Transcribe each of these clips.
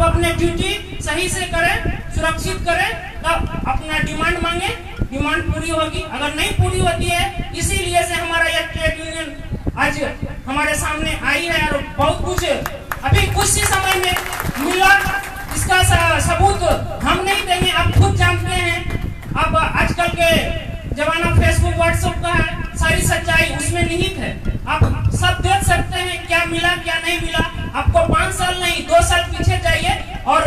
अपने ड्यूटी सही से करें, सुरक्षित करें, तब अपना डिमांड मांगे, डिमांड पूरी होगी। अगर नहीं पूरी होती है, इसीलिए से हमारा यह ट्रेड यूनियन आज हमारे सामने आई है और बहुत कुछ अभी कुछ ही समय में मिला। इसका सबूत हम नहीं देंगे, आप खुद जानते हैं। अब आजकल के जमाना फेसबुक व्हाट्सएप का है, सारी सच्चाई उसमें निहित है। आप सब देख सकते हैं क्या मिला क्या नहीं मिला। आपको 5 साल नहीं 2 साल पीछे जाइए और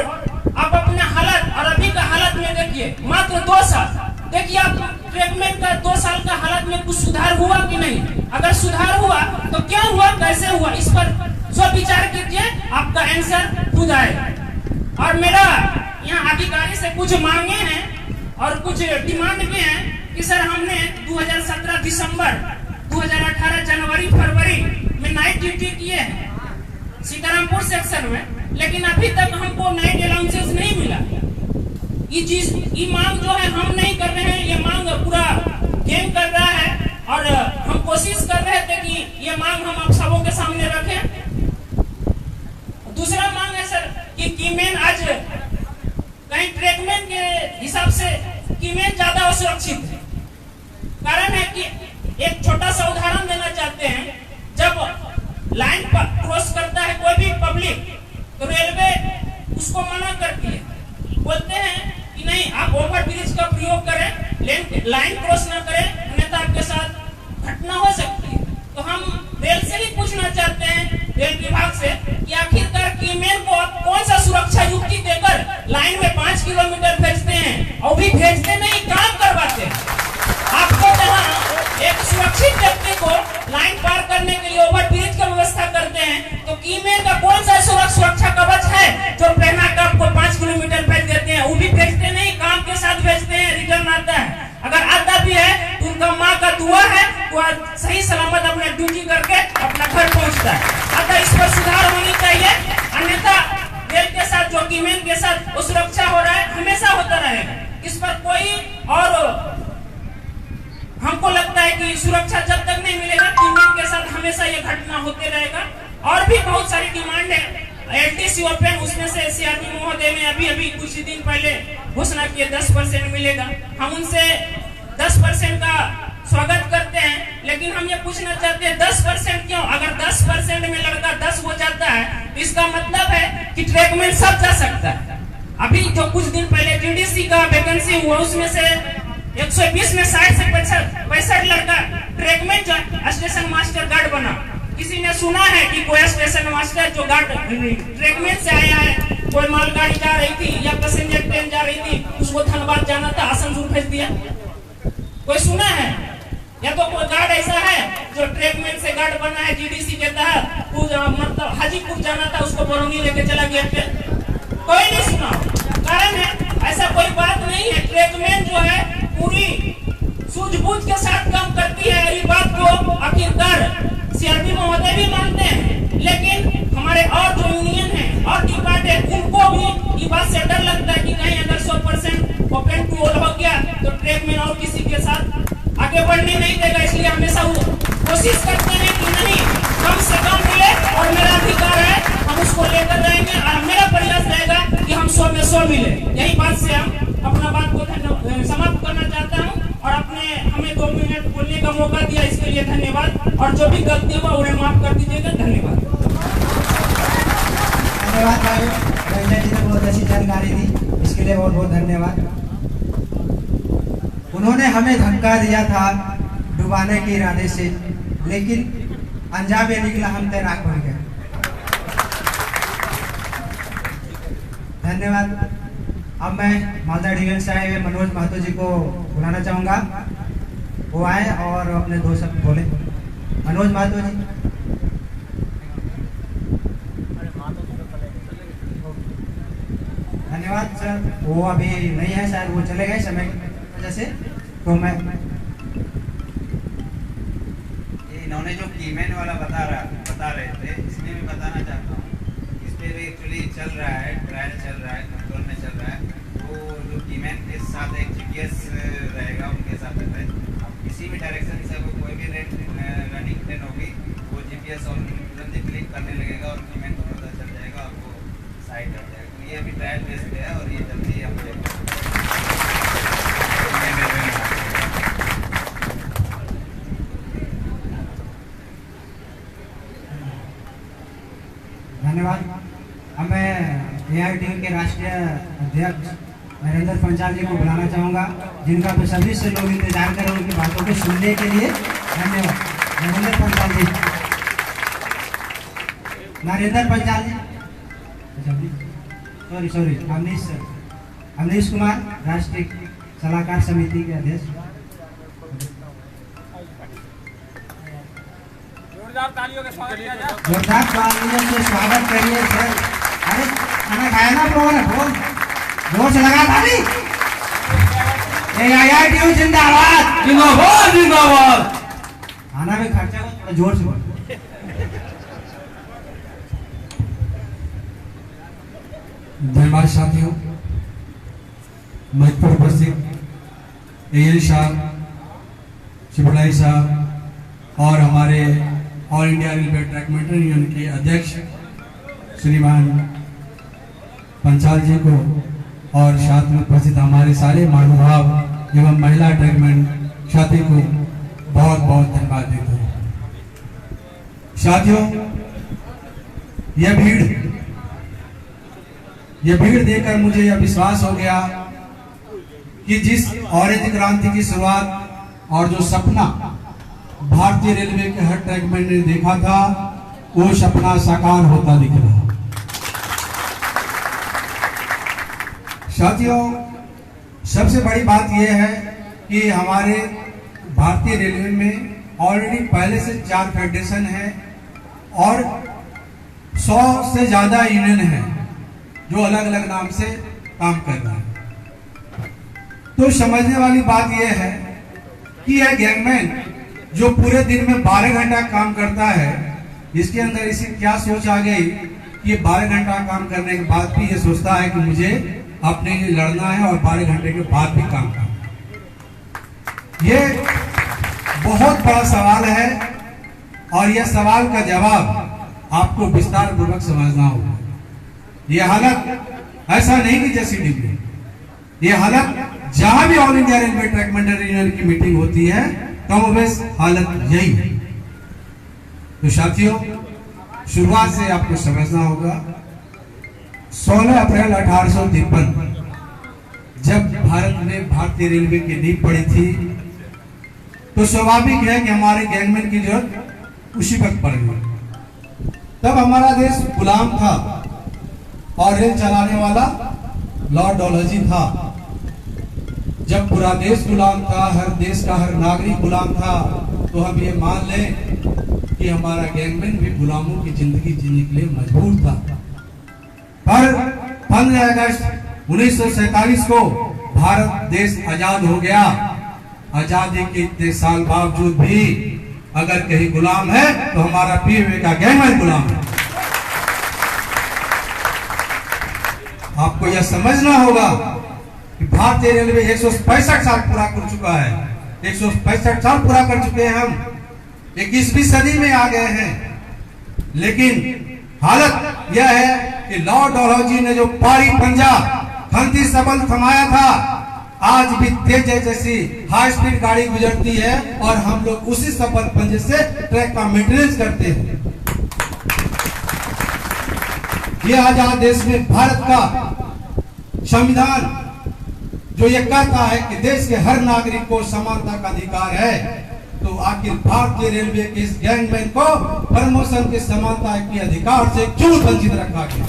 आप अपने हालत और अभी का हालत में देखिए। मात्र 2 साल देखिए आप ट्रीटमेंट का 2 साल का हालत में कुछ सुधार हुआ कि नहीं। अगर सुधार हुआ तो क्या हुआ, कैसे हुआ, इस पर जो विचार कीजिए, आपका आंसर खुद आए। और मेरा यहाँ अधिकारी से कुछ मांगे हैं और कुछ डिमांड भी हैं कि सर हमने 2017 दिसंबर 2018 जनवरी फरवरी में नाइट ड्यूटी किए हैं सीतारामपुर सेक्शन में, लेकिन अभी तक हमको नाइट अलाउंसेस नहीं मिला। ये मांग जो है हम नहीं कर रहे हैं, ये मांग पूरा गेम कर रहा है और हम कोशिश कर रहे थे कि ये मांग हम आप सबों के सामने रखें। दूसरा मांग है सर कि कीमेन आज कहीं ट्रीटमेंट के हिसाब से कीमेन ज्यादा असुरक्षित है। कारण है कि एक छोटा सा उदाहरण देना चाहते हैं। जब लाइन पर क्रॉस करता है कोई भी पब्लिक, तो रेलवे उसको मना करती है, बोलते हैं कि नहीं आप ओवर ब्रिज का प्रयोग करें, लाइन क्रॉस ना करें, अन्यथा आपके साथ घटना हो सकती है। तो हम रेल से ही पूछना चाहते हैं, रेल विभाग से, कि आखिरकार कीमेन को आप कौन सा सुरक्षा युक्ति देकर लाइन में 5 किलोमीटर भेजते हैं और भी भेजते नहीं, काम करवाते हैं। आपको जहाँ एक सुरक्षित व्यक्ति को लाइन पार करने के लिए ओवर ब्रिज का व्यवस्था करते हैं, तो कीमेन का कौन सा सुरक्षा कवच है जो पहना कर आपको 5 किलोमीटर भेज देते हैं, वो भी भेजते नहीं, काम के साथ भेजते हैं, रिटर्न आता है। अगर आता भी है तो उनका माँ का दुआ है, वो सही सलामत अपने ड्यूटी करके अपना घर पहुँचता है। अतः इस पर सुधार होनी चाहिए, अन्यथा रेल के साथ जो कीमेन के साथ वो सुरक्षा हो रहा है हमेशा होता रहेगा। इस पर कोई और हमको लगता है कि सुरक्षा जब तक नहीं मिलेगा, कीमेन के साथ हमेशा ये घटना होते रहेगा। और भी बहुत सारी डिमांड है एलटीसी ओपन, उसमें से सीआरपी महोदय ने अभी कुछ ही दिन पहले घोषणा की 10% मिलेगा। हम उनसे 10% का स्वागत करते हैं, लेकिन हम ये पूछना चाहते हैं 10% क्यों? अगर 10% में लड़का 10 हो जाता है तो इसका मतलब है कि ट्रैकमैन सब जा सकता है। अभी जो कुछ दिन पहले टीडीसी का वैकेंसी हुआ, उसमें से 120 में 60 से 65 लड़का ट्रैकमैन जो स्टेशन मास्टर गार्ड बना। किसी ने सुना है कि कोई स्टेशन मास्टर जो गार्ड ट्रैकमैन से आया है, कोई मालगाड़ी जा रही थी या पैसेंजर ट्रेन जा रही थी, उसको धनबाद जाना था, आसनसोल भेज दिया? कोई सुना है? या तो कोई गार्ड ऐसा है जो ट्रैकमैन से गार्ड बना है जीडीसी के तहत, मतलब हाजीपुर जाना था, उसको बरौनी लेके चला गया ट्रेन? कोई नहीं सुना। कारण है ऐसा कोई बात नहीं है। ट्रैकमैन जो है पूरी सूझबूझ के साथ काम करती है। ये बात को आखिरकार सीआरपी महोदय भी मानते हैं, लेकिन हमारे और जो यूनियन है और डिपार्टमेंट है, उनको भी ये बात से डर लगता है कि कहीं अगर 100% ओपन टू ऑल हो गया तो ट्रैकमैन और किसी के साथ आगे बढ़ने नहीं देगा। इसलिए हमेशा वो कोशिश करते हैं कि नहीं, कम से कम मिले और मेरा अधिकार है, हम उसको लेकर रहेंगे और मेरा प्रयास रहेगा कि हम 100 में 100 मिले। यही बात से हम अपना बात को समाप्त करना चाहता हूँ और हमें 2 मिनट बोलने का मौका दिया, इसके लिए धन्यवाद। और जो भी गलती हुआ उन्हें माफ कर दीजिएगा। धन्यवाद। धन्यवाद भाई, रंजन जी ने बहुत अच्छी जानकारी दी, इसके लिए बहुत बहुत धन्यवाद। उन्होंने हमें धमका दिया था डुबाने के इरादे से, लेकिन अंजाम ये निकला, हम तैराक बन गए। धन्यवाद। अब मैं मालदा डिवीजन से आए हुए मनोज महतो जी को बुलाना चाहूँगा, वो आए और अपने 2 शब्द बोले। मनोज महतो जी। धन्यवाद सर। वो अभी नहीं है, शायद वो चले गए समय की वजह से। तो मैं इन्होंने जो कीमेन वाला बता रहे थे, इसलिए मैं बताना चाहता हूँ, इस पर एक्चुअली चल रहा है, ट्रायल चल रहा है, कंट्रोल में चल रहा है। वो जो कीमेन के साथ एक जीपीएस रहेगा, उनके साथ किसी भी डायरेक्शन से कोई भी रनिंग ट्रेन होगी, वो जीपीएस और तुरंत क्लिक करने लगेगा और कीमेन को पता चल जाएगा और वो साइड हट जाएगा। ये अभी ट्रायल बेस पे है और ये जल्दी हम धन्यवाद। अब मैं AITU के राष्ट्रीय अध्यक्ष नरेंद्र पंचाल जी को बुलाना चाहूँगा, जिनका तो सभी से लोग इंतजार कर रहे हैं उनकी बातों को सुनने के लिए। धन्यवाद। नरेंद्र पंचाल जी, नरेंद्र पंचाल जी, सॉरी अमनीश कुमार, राष्ट्रीय सलाहकार समिति के अध्यक्ष। जोरदार तालियों के स्वागत किया जाए। जोरदार तालियों से स्वागत करिए सर। अरे खाना खाया ना आप लोगों ने? जोर से लगा ताली। AITU जिंदाबाद जिंदाबाद जिंदाबाद। खाना में खर्चा को थोड़ा जोर से बोल। धन्यवाद साथियों। मंच पर उपस्थित AN साहब, शिवराई साहब और हमारे all India railway track maintain union के अध्यक्ष श्रीमान पंचाल जी को और साथ में उपस्थित हमारे सारे महानुभाव एवं महिला ट्रैकमैन साथी को बहुत बहुत धन्यवाद देता हूँ। साथियों, यह भीड़ देखकर मुझे यह विश्वास हो गया कि जिस ऑरेंज क्रांति की शुरुआत और जो सपना भारतीय रेलवे के हर ट्रैकमैन ने देखा था, वो सपना साकार होता दिख रहा। साथियों, सबसे बड़ी बात यह है कि हमारे भारतीय रेलवे में ऑलरेडी पहले से 4 फेडरेशन है और 100 से ज्यादा यूनियन है जो अलग अलग नाम से काम कर रहा है। तो समझने वाली बात यह है कि यह गैंगमैन जो पूरे दिन में 12 घंटा काम करता है, इसके अंदर इसी क्या सोच आ गई कि ये 12 घंटा काम करने के बाद भी ये सोचता है कि मुझे अपने लिए लड़ना है और 12 घंटे के बाद भी काम करना है। ये बहुत बड़ा सवाल है और यह सवाल का जवाब आपको विस्तार पूर्वक समझना होगा। ये हालत ऐसा नहीं कि जैसी डिग्री, ये हालत जहां भी all India railway track maintain union की मीटिंग होती है, कमोबेश हालत यही है। तो साथियों, शुरुआत से आपको समझना होगा, 16 अप्रैल 1853 जब भारत में भारतीय रेलवे की नींव पड़ी थी, तो स्वाभाविक है कि हमारे गैंगमैन की जरूरत उसी वक्त पड़ गई। तब हमारा देश गुलाम था और रेल चलाने वाला लॉर्ड डलहौजी था। जब पूरा देश गुलाम था, हर देश का हर नागरिक गुलाम था, तो हम ये मान लें कि हमारा गैंगमैन भी गुलामों की जिंदगी जीने के लिए मजबूर था। पर 15 अगस्त 1947 को भारत देश आजाद हो गया। आजादी के इतने साल बावजूद भी अगर कहीं गुलाम है तो हमारा पीएमए का गैंगमैन गुलाम है। आपको यह समझना होगा कि भारतीय रेलवे 165 साल पूरा कर चुका है। 165 साल पूरा कर चुके हैं हम, 21वीं सदी में आ गए हैं। लेकिन हालत यह है कि लॉर्ड डलहौजी ने जो पारी पंजा खंती सबल थमाया था, आज भी तेज जैसी हाई स्पीड गाड़ी गुजरती है और हम लोग उसी सबल पंजे से ट्रैक का मेंटेनेंस करते हैं। यह आजाद देश में भारत का संविधान जो ये कहता है कि देश के हर नागरिक को समानता का अधिकार है, तो आखिर भारतीय रेलवे के इस गैंगमैन को प्रमोशन के समानता के अधिकार से क्यों वंचित रखा गया?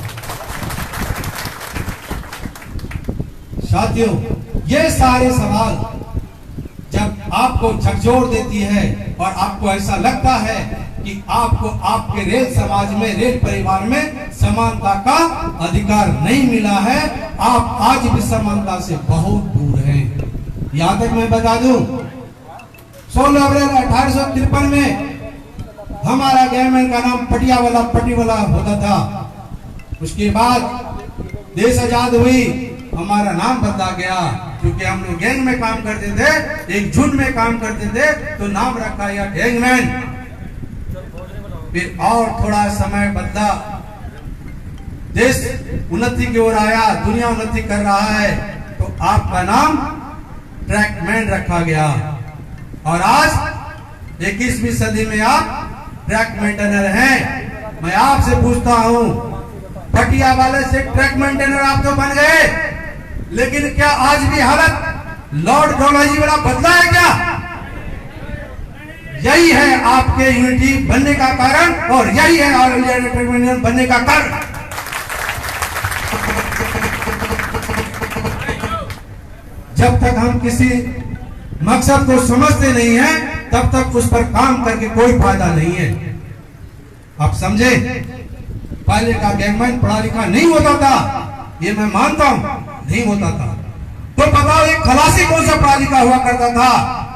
साथियों, ये सारे सवाल जब आपको झकझोर देती है और आपको ऐसा लगता है कि आपको आपके रेल समाज में, रेल परिवार में समानता का अधिकार नहीं मिला है, आप आज भी समानता से बहुत दूर हैं। यहाँ तक मैं बता दूं, 16 अप्रैल 1853 में हमारा गैंगमैन का नाम पटियाला होता था। उसके बाद देश आजाद हुई, हमारा नाम बदला गया, क्योंकि हम लोग गैंग में काम करते थे, एक झुंड में काम करते थे, तो नाम रखा गया गैंगमैन। फिर और थोड़ा समय बदला, देश उन्नति की ओर आया, दुनिया उन्नति कर रहा है, तो आपका नाम ट्रैकमैन रखा गया। और आज 21वीं सदी में आप ट्रैक मेंटेनर हैं। मैं आपसे पूछता हूं, पटिया वाले से ट्रैक मेंटेनर आप तो बन गए, लेकिन क्या आज भी हालत लॉर्ड डलहौजी वाला बदला है क्या? यही है आपके यूनिटी बनने का कारण और यही है ऑल इंडिया ट्रैक मेंटेनर बनने का कारण। जब तक हम किसी मकसद को समझते नहीं हैं, तब तक उस पर काम करके कोई फायदा नहीं है। आप समझे? पहले का गैंगमैन पढ़ा लिखा नहीं होता था, ये मैं मानता हूं, नहीं होता था। तो बताओ, एक खलासी कौन सा पढ़ा लिखा हुआ करता था,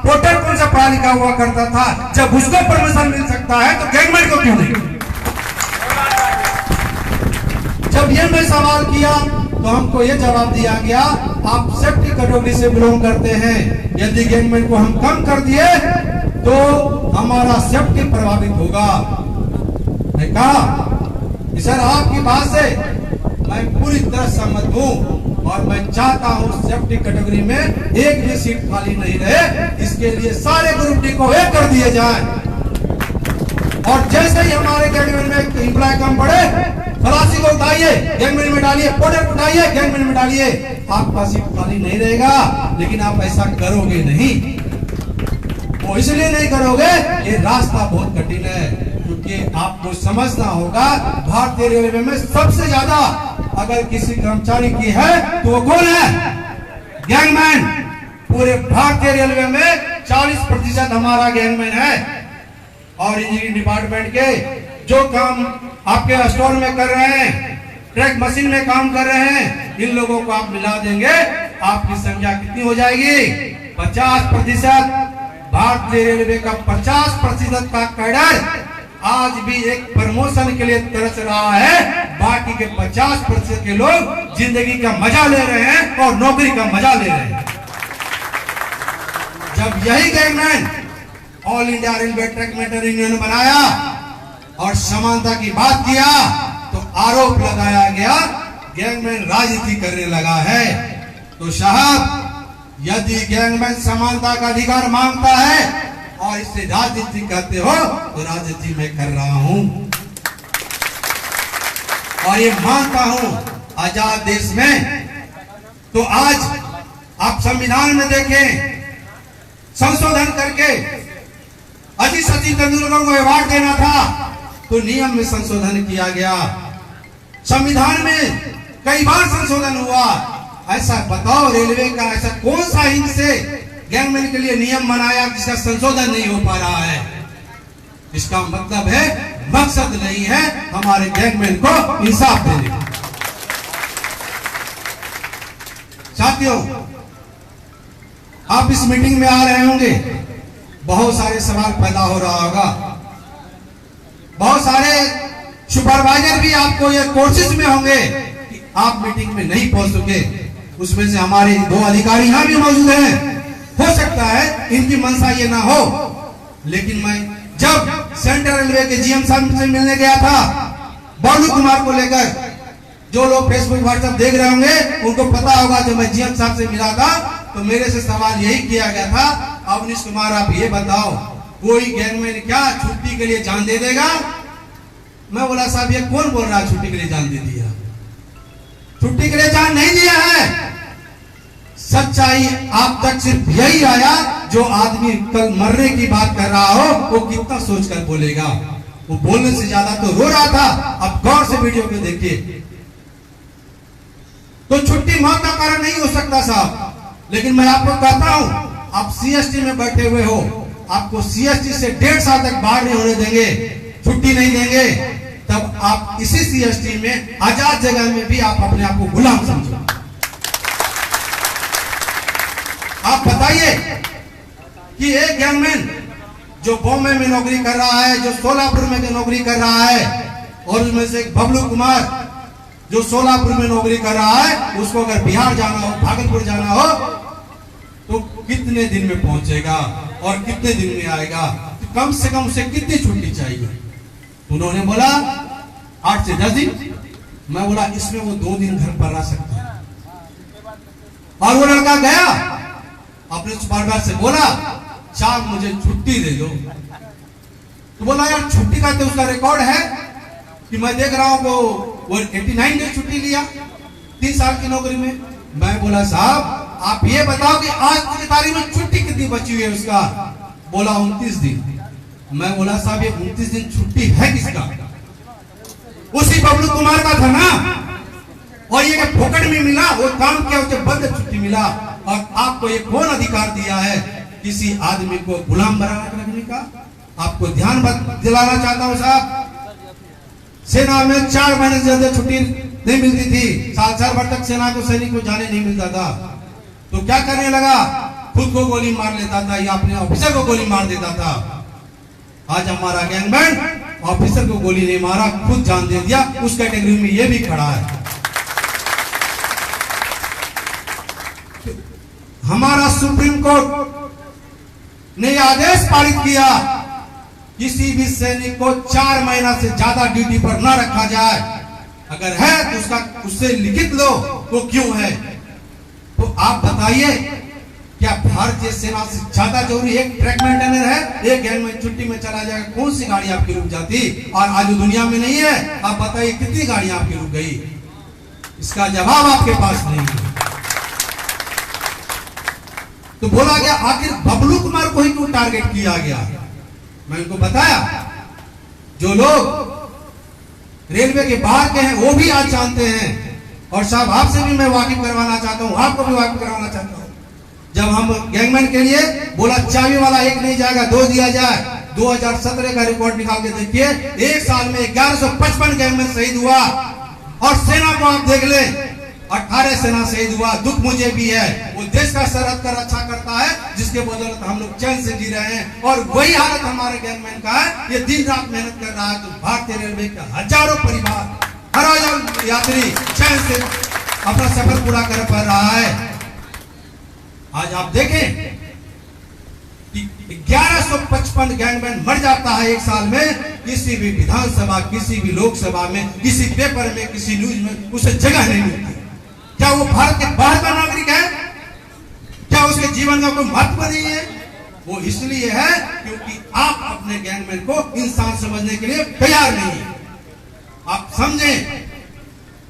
पोर्टर कौन सा पढ़ा लिखा हुआ करता था? जब उसको परमिशन मिल सकता है तो गैंगमैन को क्यों नहीं? जब ये मैं सवाल किया तो हमको ये जवाब दिया गया, आप सेफ्टी कैटेगरी से बिलोंग करते हैं, यदि गैंगमैन को हम कम कर दिए तो हमारा सेफ्टी प्रभावित होगा। मैं कहा सर, आपकी बात से मैं पूरी तरह सहमत हूं और मैं चाहता हूं सेफ्टी कैटेगरी में एक भी सीट खाली नहीं रहे, इसके लिए सारे ग्रुप डी को एक कर दिए जाए। और जैसे ही हमारे गैंगमैन में इंप्लॉय कम पड़े, खलासी को उठाइए गैंगमैन में डालिए, पोर्टर को उठाइए गैंगमैन में डालिए, आपका सीट खाली नहीं रहेगा। लेकिन आप ऐसा करोगे नहीं, वो इसलिए नहीं करोगे, ये रास्ता बहुत कठिन है, क्योंकि आपको समझना होगा भारतीय रेलवे में सबसे ज्यादा अगर किसी कर्मचारी की है तो वो कौन है? गैंगमैन। पूरे भारतीय रेलवे में 40% हमारा गैंगमैन है। और इंजीनियरिंग डिपार्टमेंट के जो काम आपके स्टोर में कर रहे हैं, ट्रैक मशीन में काम कर रहे हैं, इन लोगों को आप मिला देंगे, आपकी संख्या कितनी हो जाएगी? 50%। भारतीय रेलवे का 50% का कैडर आज भी एक प्रमोशन के लिए तरस रहा है, बाकी के 50% के लोग जिंदगी का मजा ले रहे हैं और नौकरी का मजा ले रहे हैं। जब यही gangman all India railway track maintainer union बनाया और समानता की बात किया, तो आरोप लगाया गया गैंगमैन राजनीति करने लगा है। तो साहब, यदि गैंगमैन समानता का अधिकार मांगता है और इससे राजनीति करते हो, तो राजनीति मैं कर रहा हूं और ये मानता हूं आजाद देश में। तो आज आप संविधान में देखें, संशोधन करके अजीत सचिन तेंदुलकर को अवार्ड देना था तो नियम में संशोधन किया गया, संविधान में कई बार संशोधन हुआ। ऐसा बताओ, रेलवे का ऐसा कौन सा हिंद से गैंगमैन के लिए नियम बनाया जिसका संशोधन नहीं हो पा रहा है? इसका मतलब है मकसद नहीं है हमारे गैंगमैन को इंसाफ देने का। साथियों, आप इस मीटिंग में आ रहे होंगे, बहुत सारे सवाल पैदा हो रहा होगा, बहुत सारे सुपरवाइजर भी आपको ये कोशिश में होंगे कि आप मीटिंग में नहीं पहुंच सके। उसमें से हमारे 2 अधिकारी यहां भी मौजूद हैं, हो सकता है इनकी मंशा ये ना हो, लेकिन मैं जब सेंट्रल रेलवे के जीएम साहब से मिलने गया था बालू कुमार को लेकर, जो लोग फेसबुक व्हाट्सएप देख रहे होंगे उनको पता होगा, जब मैं जीएम साहब से मिला था तो मेरे से सवाल यही किया गया था, अवनीश कुमार आप ये बताओ, कोई गैंगमैन क्या छुट्टी के लिए जान दे देगा? मैं बोला साहब, ये कौन बोल रहा है छुट्टी के लिए जान दे दिया? छुट्टी के लिए जान नहीं दिया है। सच्चाई आप तक सिर्फ यही आया, जो आदमी कल मरने की बात कर रहा हो वो कितना सोचकर बोलेगा। वो बोलने से ज्यादा तो रो रहा था। अब गौर से वीडियो को देखिए। तो छुट्टी मौत का कारण नहीं हो सकता साहब, लेकिन मैं आपको कहता हूं, आप सीएसटी में बैठे हुए हो, आपको सीएसटी से 1.5 साल तक बाहर नहीं होने देंगे, छुट्टी नहीं देंगे, तब आप इसी सीएसटी में आजाद जगह में भी आप अपने आप को गुलाम समझो। आप बताइए कि एक गैंगमैन जो बॉम्बे में नौकरी कर रहा है, जो सोलापुर में नौकरी कर रहा है, और उसमें से एक बबलू कुमार जो सोलापुर में नौकरी कर रहा है, उसको अगर बिहार जाना हो, भागलपुर जाना हो, तो कितने दिन में पहुंचेगा और कितने दिन में आएगा? तो कम से कम उसे कितनी छुट्टी चाहिए? उन्होंने बोला 8 से 10 दिन। मैं बोला इसमें वो 2 दिन घर पर रह सकता है। और वो लड़का गया अपने सुपरवाइजर से बोला साहब मुझे छुट्टी दे दो। तो बोला यार छुट्टी का तो उसका रिकॉर्ड है कि मैं देख रहा हूं वो 89 डेज छुट्टी लिया 3 साल की नौकरी में। मैं बोला साहब आप ये बताओ कि आज की तारीख में छुट्टी कितनी बची हुई है उसका। बोला 29 दिन। मैं बोला साहब ये 29 दिन छुट्टी है किसका? उसी बबलू कुमार का था ना। और ये फोकट में मिला, वो काम किया उसे बंद छुट्टी मिला। और आपको ये कौन अधिकार दिया है किसी आदमी को गुलाम बना रखने का? आपको ध्यान दिलाना चाहता हूं साहब, सेना में 4 महीने से ज्यादा छुट्टी नहीं मिलती थी। साल भर तक सेना को सैनिक को जाने नहीं मिलता था। तो क्या करने लगा? खुद को गोली मार लेता था या अपने ऑफिसर को गोली मार देता था। आज हमारा गैंगमैन ऑफिसर को गोली नहीं मारा, खुद जान दे दिया। उस कैटेगरी में ये भी खड़ा है। हमारा सुप्रीम कोर्ट ने आदेश पारित किया किसी भी सैनिक को 4 महीना से ज्यादा ड्यूटी पर न रखा जाए। अगर है तो उससे लिखित लो वो क्यों है। तो आप बताइए क्या भारतीय सेना से ज्यादा जरूरी एक ट्रैक मेंटेनर है? एक गैंगमैन छुट्टी में चला जाएगा, कौन सी गाड़ी आपकी रुक जाती? और आज दुनिया में नहीं है। आप बताइए कितनी गाड़ियां आपकी रुक गई? इसका जवाब आपके पास नहीं है। तो बोला गया आखिर बबलू कुमार को ही क्यों टारगेट किया गया? मैं उनको बताया जो लोग रेलवे के बाहर के हैं वो भी आज जानते हैं। और साहब आपसे भी मैं वाकिफ करवाना चाहता हूं, आपको भी वाकिफ करवाना चाहता हूं। जब हम गैंगमैन के लिए बोला चाबी वाला 1 नहीं जाएगा 2 दिया जाए। 2017 का रिकॉर्ड निकाल के देखिए, 1 साल में 1155 गैंगमैन शहीद हुआ। और सेना को आप देख लें 18 सेना शहीद हुआ। दुख मुझे भी है, वो देश का सरहद का रक्षा करता है जिसके बदौलत हम लोग चैन से जी रहे हैं। और वही हालत हमारे गैंगमैन का है। ये दिन रात मेहनत कर रहा है। तो भारतीय रेलवे के हजारों परिवार, हजारों यात्री चैन से अपना सफर पूरा कर पा रहा है। आज आप देखें कि 1155 गैंगमैन मर जाता है 1 साल में। किसी भी विधानसभा, किसी भी लोकसभा में, किसी पेपर में, किसी न्यूज में उसे जगह नहीं मिलती। क्या वो भारत के बाहर का नागरिक है? क्या उसके जीवन का कोई महत्व नहीं है? वो इसलिए है क्योंकि आप अपने गैंगमैन को इंसान समझने के लिए तैयार नहीं है। आप समझें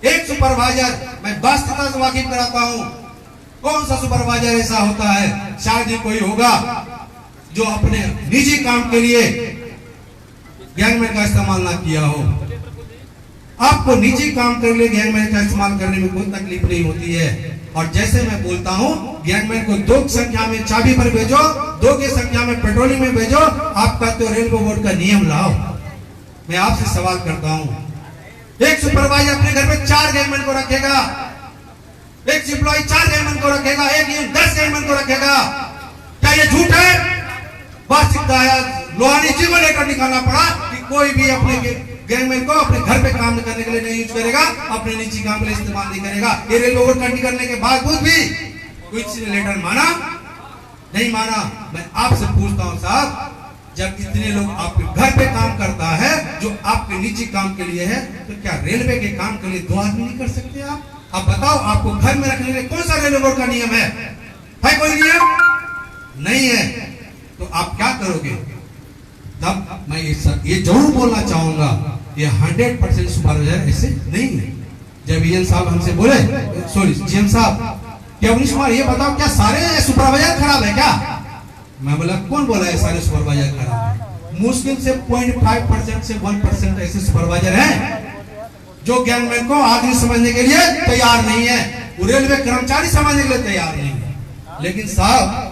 एक सुपरवाइजर, मैं वास्तविकता से वाकिफ कराता हूं। कौन सा सुपरवाइजर ऐसा होता है? शायद ही कोई होगा जो अपने निजी काम के लिए गैंगमैन का इस्तेमाल ना किया हो। आपको निजी काम के लिए गैंगमैन का इस्तेमाल करने में कोई तकलीफ नहीं होती है। और जैसे मैं बोलता हूं गैंगमैन को 2 की संख्या में चाबी पर भेजो, 2 की संख्या में पेट्रोलिंग में भेजो। आपका तो रेलवे बोर्ड का नियम लाओ। मैं आपसे सवाल करता हूं, एक सुपरवाइजर अपने घर में 4 गैंगमैन को रखेगा, एक सिपाही 4 गैंगमैन को रखेगा, एक 10 गैंगमैन को रखेगा। क्या ये झूठ है? वास्तविकता लोहानी जी को लेकर निकालना पड़ा कि कोई भी अपने गैंगमैन को अपने घर पे काम करने के लिए नहीं यूज करेगा, अपने निजी काम के लिए इस्तेमाल नहीं करेगा। ये रेलवे बोर्ड कंट्री करने के बावजूद भी कोई लेटर माना नहीं माना। मैं आपसे पूछता हूं साहब, जब इतने लोग आपके घर पे काम करता है जो आपके निजी काम के लिए है, तो क्या रेलवे के काम के लिए 2 आदमी नहीं कर सकते आप बताओ, आपको घर में रखने के लिए कौन सा रेलवे बोर्ड का नियम है कोई नियम नहीं है। तो आप क्या करोगे? तब मैं ये जरूर बोलना चाहूंगा, ये 100% सुपरवाइजर ऐसे नहीं है। जब ईएन साहब हमसे बोले, सॉरी जीएम साहब, क्या अवनीश कुमार ये बताओ क्या सारे सुपरवाइजर खराब है क्या? मैं बोला कौन बोला है सारे सुपरवाइजर खराब है? मुश्किल से 0.5% से 1% ऐसे सुपरवाइजर हैं जो गैंगमैन को आदमी समझने के लिए तैयार नहीं है, वो रेलवे कर्मचारी समझने के लिए तैयार नहीं है। लेकिन साहब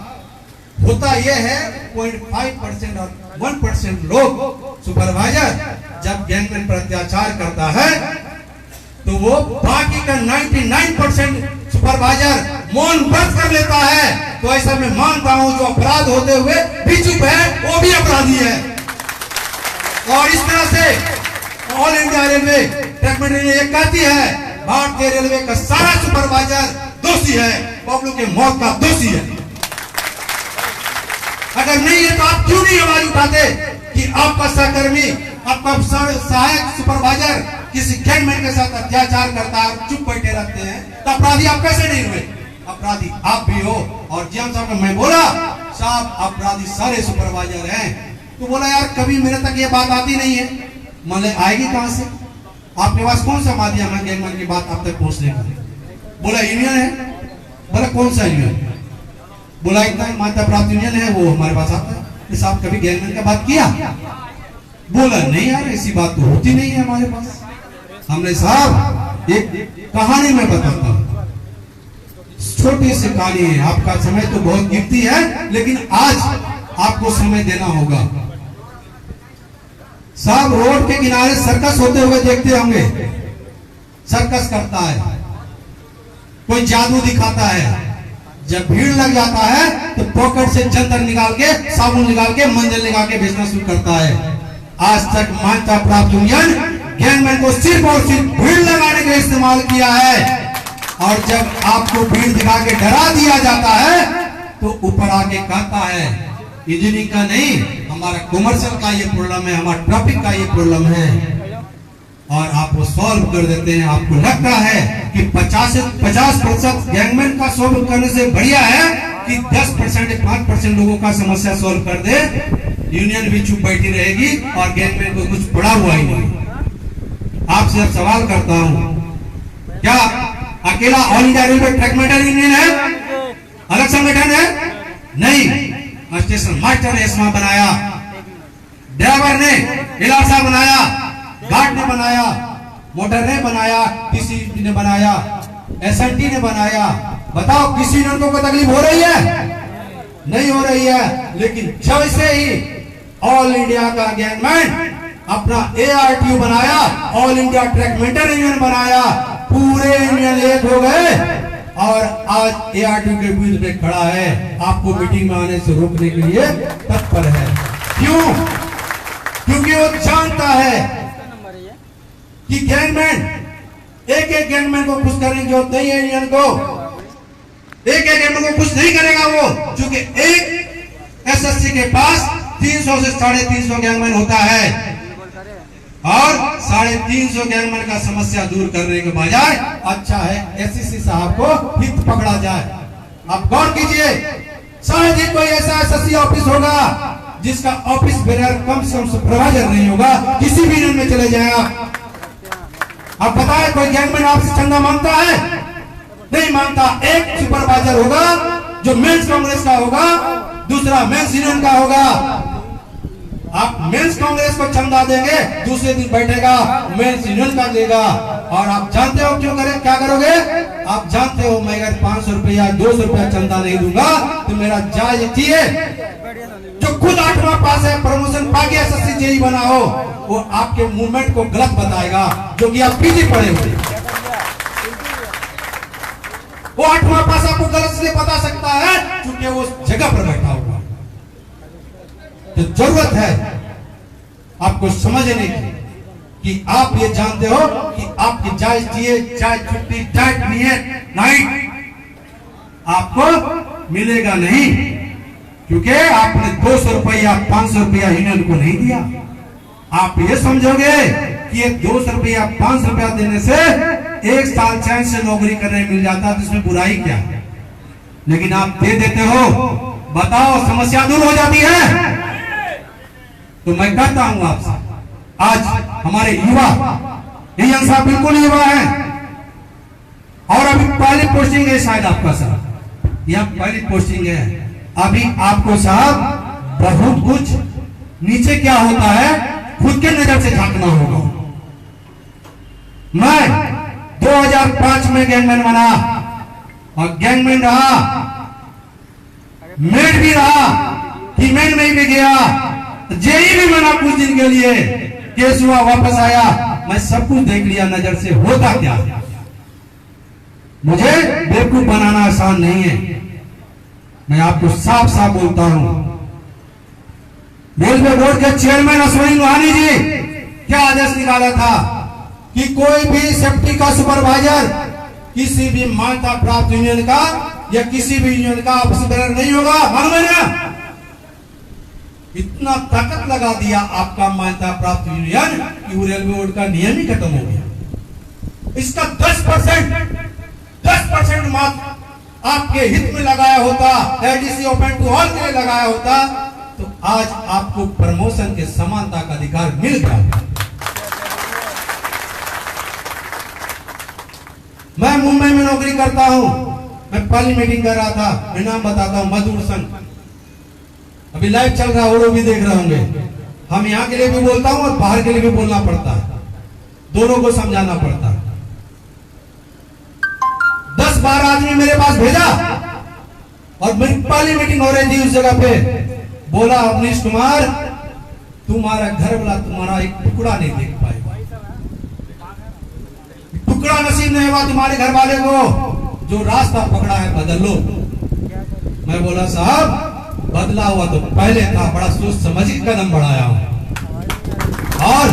होता यह है 0.5% और 1% लोग सुपरवाइजर जब गैंगमैन पर अत्याचार करता है तो वो बाकी का 99% सुपरवाइजर मौन व्रत कर लेता है। तो ऐसा मैं मानता हूं जो अपराध होते हुए भी चुप है वो भी अपराधी है। और इस तरह से ऑल इंडिया रेलवे ये कहती है भारतीय रेलवे का सारा सुपरवाइजर दोषी है, बबलू के मौत का दोषी है। अगर नहीं है तो आप क्यों नहीं आवाज उठाते कि आपका सहकर्मी, आपका सहायक सुपरवाइजर किसी गैंगमैन के साथ अत्याचार करता है, चुप बैठे रहते हैं, तो अपराधी आप कैसे नहीं हुए? अपराधी आप भी हो। और जीएम साहब को मैं बोला, साहब अपराधी सारे सुपरवाइजर हैं। तो बोला यार कभी मेरे तक ये बात आती नहीं है। मतलब आएगी कहां से? आपके पास कौन सा माध्यम है गैंगमैन की बात आप तक पहुंचने का? बोला यूनियन है। बोला कौन सा यूनियन? बोला इतना मान्यता प्राप्त यूनियन है, वो हमारे पास आता है। साहब कभी गैंगमैन का बात किया? बोला नहीं यार ऐसी बात तो होती नहीं है हमारे पास। हमने साहब एक कहानी में बताता हूं, छोटी सी कहानी है। आपका समय तो बहुत कीमती है, लेकिन आज आपको समय देना होगा। साहब रोड के किनारे सर्कस होते हुए देखते होंगे। सर्कस करता है, कोई जादू दिखाता है। जब भीड़ लग जाता है तो पॉकेट से जंतर निकाल के, साबुन निकाल के, मंजन निकाल के बेचना शुरू करता है। आज तक मान्यता प्राप्त यूनियन गैंगमैन को सिर्फ और सिर्फ भीड़ लगाने के लिए इस्तेमाल किया है। और जब आपको भीड़ दिखा के डरा दिया जाता है तो ऊपर आके कहता है इंजीनियरिंग का नहीं, हमारा कॉमर्शियल का ये प्रॉब्लम है, हमारा ट्रैफिक का ये प्रॉब्लम है, और आप वो सॉल्व कर देते हैं। आपको लगता है कि 50% गैंगमैन का सॉल्व करने से बढ़िया है कि 10% 5% लोगों का समस्या सॉल्व कर दे, यूनियन भी चुप बैठी रहेगी और गैंगमैन को कुछ पड़ा हुआ ही नहीं। आपसे अब सवाल करता हूं, क्या अकेला all India railway track maintain union है? अलग संगठन है? नहीं। स्टेशन मास्टर ने इसमें बनाया, ड्राइवर ने इलासा बनाया, गार्ड ने बनाया, मोटर ने बनाया, किसी ने बनाया, एसएनटी ने बनाया। बताओ किसी यूनियन को तकलीफ हो रही है? नहीं हो रही है। लेकिन जब से ही ऑल इंडिया का गैंगमैन अपना एआरटीयू बनाया, all India track maintain union बनाया, पूरे यूनियन एक हो गए और आज एआरटीयू के विरुद्ध में खड़ा है, आपको मीटिंग में आने से रोकने के लिए तत्पर है। क्यों? क्योंकि वो जानता है कि गैंगमैन एक गैंगमैन को खुश करने की जरूरत नहीं है। यूनियन को एक गैंगमैन को खुश नहीं करेगा वो, क्योंकि एक एसएससी के पास 300 से 350 गैंगमैन होता है और 350 गैंगमैन का समस्या दूर करने के बजाय अच्छा है एसएससी साहब को हित पकड़ा जाए। आप गौर कीजिए, शायद ही कोई ऐसा एसएससी ऑफिस होगा जिसका ऑफिस बेयर कम से कम सुपरवाइजर नहीं होगा। किसी भी यूनियन में चले जाए आप बताएं, कोई गैंगमैन आपसे चंदा मांगता है? नहीं मांगता। एक सुपरवाइजर होगा जो मेंस कांग्रेस का होगा, दूसरा मेंस यूनियन का होगा। आप मेंस कांग्रेस को चंदा देंगे, दूसरे दिन बैठेगा मेंस यूनियन का देगा। और आप जानते हो क्यों करें? क्या करोगे? आप जानते हो मैं अगर 500 रुपया 200 रुपया चंदा नहीं दूंगा तो मेरा जायज चाहिए। जो खुद 8वां पास है, प्रमोशन पाके एसएससी जेई बना हो, वो आपके मूवमेंट को गलत बताएगा, जो कि आप पीछे पड़े हुए। वो 8वां पास आपको गलत इसलिए बता सकता है क्योंकि वो जगह पर बैठा हुआ। तो जरूरत है आपको समझने की कि आप ये जानते हो कि आपकी जायज दिए, चाहे छुट्टी, डाइट नाइट आपको मिलेगा नहीं, क्योंकि आपने 200 रुपया 500 रुपया यूनियन को नहीं दिया। आप ये समझोगे कि ये 200 रुपया 500 रुपया देने से 1 साल चैन से नौकरी करने मिल जाता, तो इसमें बुराई क्या है? लेकिन आप दे देते हो, बताओ समस्या दूर हो जाती है। तो मैं कहता हूं आपसे, आज हमारे युवा यूनियन साहब बिल्कुल युवा है और अभी पहली पोस्टिंग है शायद आपका साहब, यह पहली पोस्टिंग है। अभी आपको साहब बहुत कुछ नीचे क्या होता है खुद के नजर से झांकना होगा। मैं 2005 में गैंगमैन बना और गैंगमैन रहा, मेड भी रहा, कीमैन में भी गया, जेई भी बना कुछ दिन के लिए, केस हुआ वापस आया, मैं सब कुछ देख लिया नजर से होता क्या है। मुझे बेवकूफ बनाना आसान नहीं है, मैं आपको साफ साफ बोलता हूं। रेलवे बोर्ड के चेयरमैन अश्विनी लोहानी जी क्या आदेश निकाला था कि कोई भी सेफ्टी का सुपरवाइजर किसी भी मान्यता प्राप्त यूनियन का या किसी भी यूनियन का ऑफिसर नहीं होगा। मालूम है ना? इतना ताकत लगा दिया आपका मान्यता प्राप्त यूनियन कि वो रेलवे बोर्ड का नियम ही खत्म हो गया। इसका 10% मात्र आपके हित में लगाया होता, एलडीसी ओपन टू ऑल के लिए लगाया होता, तो आज आपको प्रमोशन के समानता का अधिकार मिल गया। मैं मुंबई में नौकरी करता हूं, मैं पहली मीटिंग कर रहा था, मैं नाम बताता हूं, मजदूर संघ, अभी लाइव चल रहा है, वो लोग भी देख रहे होंगे। हम यहाँ के लिए भी बोलता हूं और बाहर के लिए भी बोलना पड़ता है, दोनों को समझाना पड़ता है। 10-12 आदमी मेरे पास भेजा और मेरी पहली मीटिंग हो रही थी उस जगह पे, बोला अवनीश कुमार तुम्हारा घर वाला तुम्हारा एक टुकड़ा नहीं देख पाएगा, टुकड़ा नसीब नहीं हुआ तुम्हारे घर वाले को, जो रास्ता पकड़ा है बदल लो। मैं बोला साहब बदला हुआ तो पहले था, बड़ा सोच समझ के कदम बढ़ाया हूं। और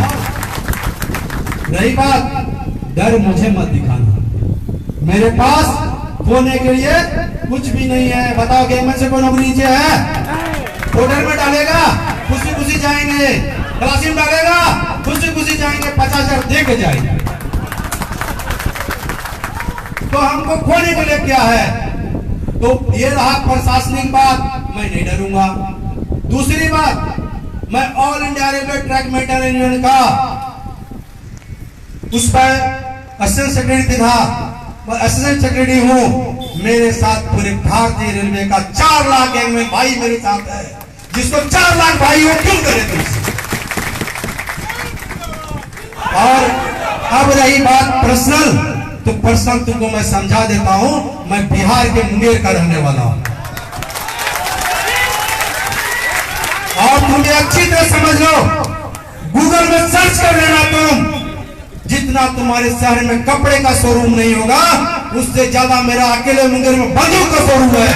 रही बात डर, मुझे मत दिखाना, मेरे पास खोने के लिए कुछ भी नहीं है। बताओ गेम से कोई नौकरी नीचे है? होटल में डालेगा खुशी खुशी जाएंगे, क्लासी में डालेगा खुशी खुशी जाएंगे, 50,000 दे के जाएंगे। तो हमको खोने के लिए क्या है? तो ये रहा प्रशासनिक बात, मैं नहीं डरूंगा। दूसरी बात, मैं all India railway track maintenance union का उस पर असिस्टेंट सेक्रेटरी था, मैं असिस्टेंट सेक्रेटरी हूं। मेरे साथ पूरे भारतीय रेलवे का 4 लाख गैंग में भाई मेरे साथ है, जिसको 4 लाख भाई हो क्यों करे तुमसे। और अब रही बात पर्सनल, तो पर्सनल तुमको मैं समझा देता हूं। मैं बिहार के मुंगेर का रहने वाला हूं, और तुम ये अच्छी तरह समझ लो, गूगल में सर्च कर लेना तुम, जितना तुम्हारे शहर में कपड़े का शोरूम नहीं होगा, उससे ज्यादा मेरा अकेले मुंगेर में बंदूक का शोरूम है।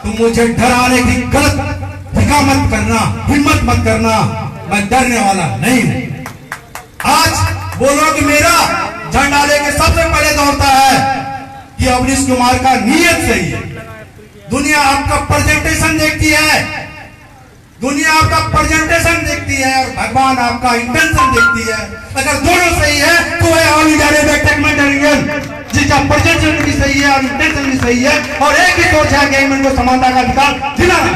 तुम मुझे डराने की गलत धिका मत करना, हिम्मत मत करना, मैं डरने वाला नहीं हूं। आज वो लोग मेरा झंडा लेके सबसे पहले दौड़ता है कि अवनीश कुमार का नीयत सही है। दुनिया आपका प्रेजेंटेशन देखती है, दुनिया आपका प्रेजेंटेशन देखती है, और भगवान आपका इंटेंशन देखती है। अगर दोनों सही है तो है all India railway track maintenance union, जिसका प्रेजेंटेशन भी सही है और इंटेंशन भी सही है, और एक ही सोच है गवर्नमेंट को समानता का अधिकार दिलाना।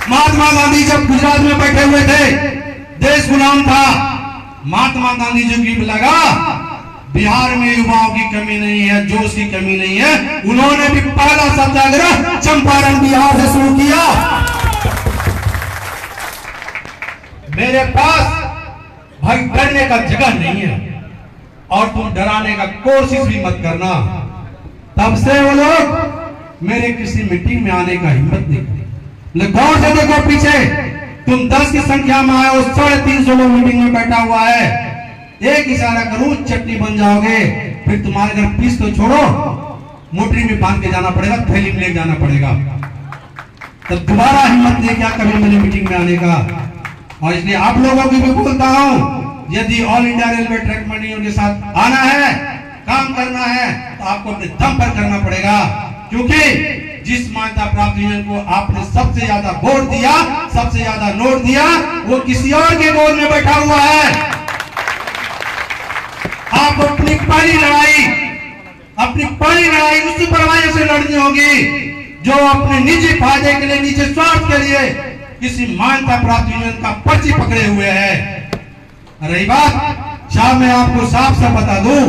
महात्मा गांधी जब गुजरात में बैठे हुए थे, देश गुलाम था, महात्मा गांधी जी को लगा बिहार में युवाओं की कमी नहीं है, जोश की कमी नहीं है, उन्होंने भी पहला सत्याग्रह चंपारण बिहार से शुरू किया। मेरे पास भाई डरने का जगह नहीं है, और तुम डराने का कोशिश भी मत करना। तब से वो लोग मेरे किसी मीटिंग में आने का हिम्मत नहीं करते। गौर से देखो पीछे, तुम 10 की संख्या में आए हो, 350 लोग मीटिंग में बैठा हुआ है, एक इशारा करूं चटनी बन जाओगे। फिर तुम्हारे घर पीस तो छोड़ो, मोटरी में बांध के जाना पड़ेगा, थैली में ले जाना पड़ेगा। तब दोबारा हिम्मत नहीं क्या कभी मेरी मीटिंग में आने का। और इसलिए आप लोगों की भी बोलता हूं, यदि all India railway track maintenance के साथ आना है, काम करना है, तो आपको अपने दम पर करना पड़ेगा। क्योंकि जिस मान्यता प्राप्त यूनियन को आपने सबसे ज्यादा वोट दिया, सबसे ज्यादा नोट दिया, वो किसी और के गोद में बैठा हुआ है। आप अपनी पहली लड़ाई उस सुपरवाइजर से लड़नी होगी, जो अपने निजी फायदे के लिए, निजी स्वार्थ के लिए किसी मान्यता प्राप्त यूनियन का पर्ची पकड़े हुए है। रही बात, शाह मैं आपको साफ साफ बता दूं,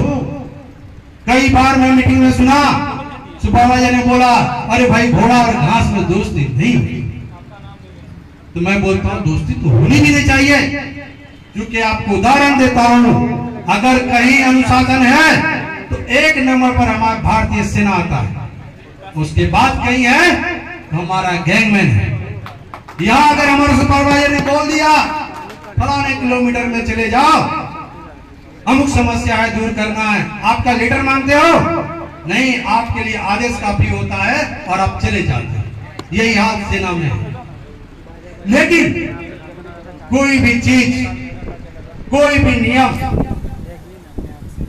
कई बार मैं मीटिंग में सुना सुपरवाइजर ने बोला, अरे भाई घोड़ा और घास में दोस्ती नहीं होती। तो मैं बोलता हूं दोस्ती तो होनी भी नहीं चाहिए, क्योंकि आपको उदाहरण देता हूं, अगर कहीं अनुशासन है तो 1 नंबर पर हमारा भारतीय सेना आता है, उसके बाद कहीं है तो हमारा गैंगमैन है। यहां अगर हमारे सुपरवाइजर ने बोल दिया फलाने किलोमीटर में चले जाओ, अमुक समस्या है दूर करना है, आपका लीडर मानते हो? नहीं, आपके लिए आदेश काफी होता है और आप चले जाते हैं। यही हाल सेना में है। लेकिन कोई भी चीज, कोई भी नियम